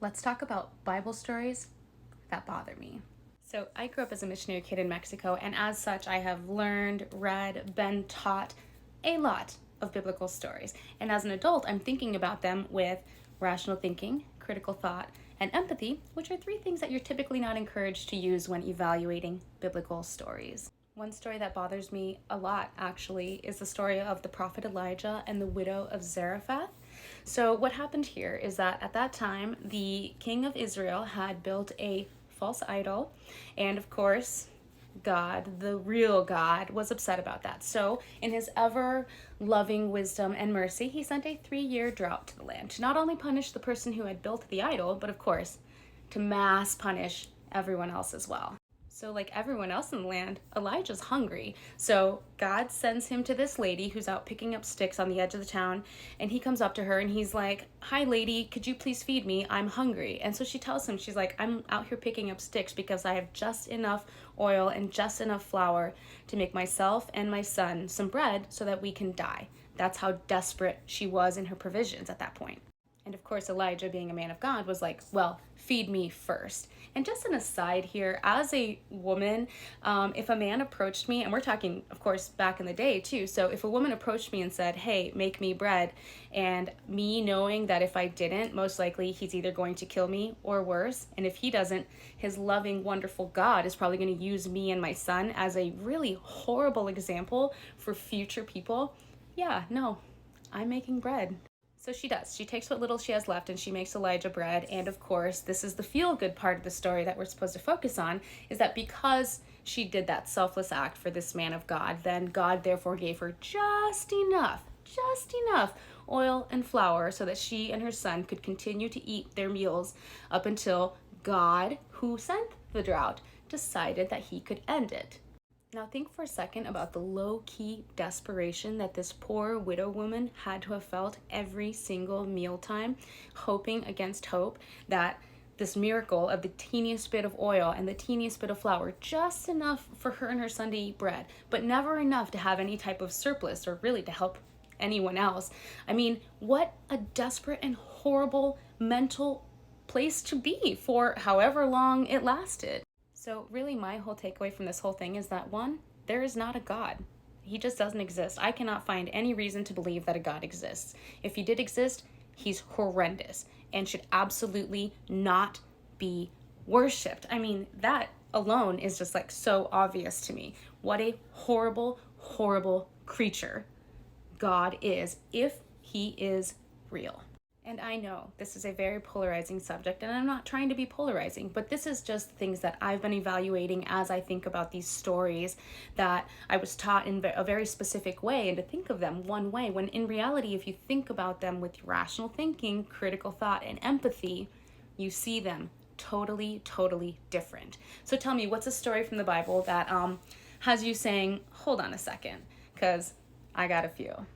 let's talk about Bible stories that bother me. So, I grew up as a missionary kid in Mexico, and as such, I have learned, read, been taught a lot of biblical stories. And as an adult, I'm thinking about them with rational thinking, critical thought, and empathy, which are three things that you're typically not encouraged to use when evaluating biblical stories. One story that bothers me a lot, actually, is the story of the prophet Elijah and the widow of Zarephath. So, what happened here is that at that time, the king of Israel had built a false idol, and of course, God, the real God, was upset about that. So, in his ever loving wisdom and mercy, he sent a 3-year drought to the land to not only punish the person who had built the idol, but of course, to mass punish everyone else as well. So, like everyone else in the land, Elijah's hungry. So, God sends him to this lady who's out picking up sticks on the edge of the town. And he comes up to her and he's like, "Hi, lady, could you please feed me? I'm hungry." And so she tells him, she's like, "I'm out here picking up sticks because I have just enough oil and just enough flour to make myself and my son some bread so that we can die." That's how desperate she was in her provisions at that point. And of course, Elijah, being a man of God, was like, "Well, feed me first." And just an aside here, as a woman, if a man approached me, and we're talking, of course, back in the day too, so if a woman approached me and said, "Hey, make me bread," and me knowing that if I didn't, most likely he's either going to kill me or worse, and if he doesn't, his loving, wonderful God is probably going to use me and my son as a really horrible example for future people, yeah, no, I'm making bread. So she does. She takes what little she has left and she makes Elijah bread. And of course, this is the feel-good part of the story that we're supposed to focus on, is that because she did that selfless act for this man of God, then God therefore gave her just enough oil and flour so that she and her son could continue to eat their meals up until God, who sent the drought, decided that he could end it. Now think for a second about the low-key desperation that this poor widow woman had to have felt every single mealtime, hoping against hope that this miracle of the teeniest bit of oil and the teeniest bit of flour, just enough for her and her son to eat bread, but never enough to have any type of surplus or really to help anyone else. I mean, what a desperate and horrible mental place to be for however long it lasted. So really my whole takeaway from this whole thing is that, one, there is not a God. He just doesn't exist. I cannot find any reason to believe that a God exists. If he did exist, he's horrendous and should absolutely not be worshipped. I mean, that alone is just like so obvious to me. What a horrible, horrible creature God is, if he is real. And I know this is a very polarizing subject, and I'm not trying to be polarizing, but this is just things that I've been evaluating as I think about these stories that I was taught in a very specific way, and to think of them one way, when in reality, if you think about them with rational thinking, critical thought, and empathy, you see them totally, totally different. So tell me, what's a story from the Bible that has you saying, "Hold on a second," because I got a few.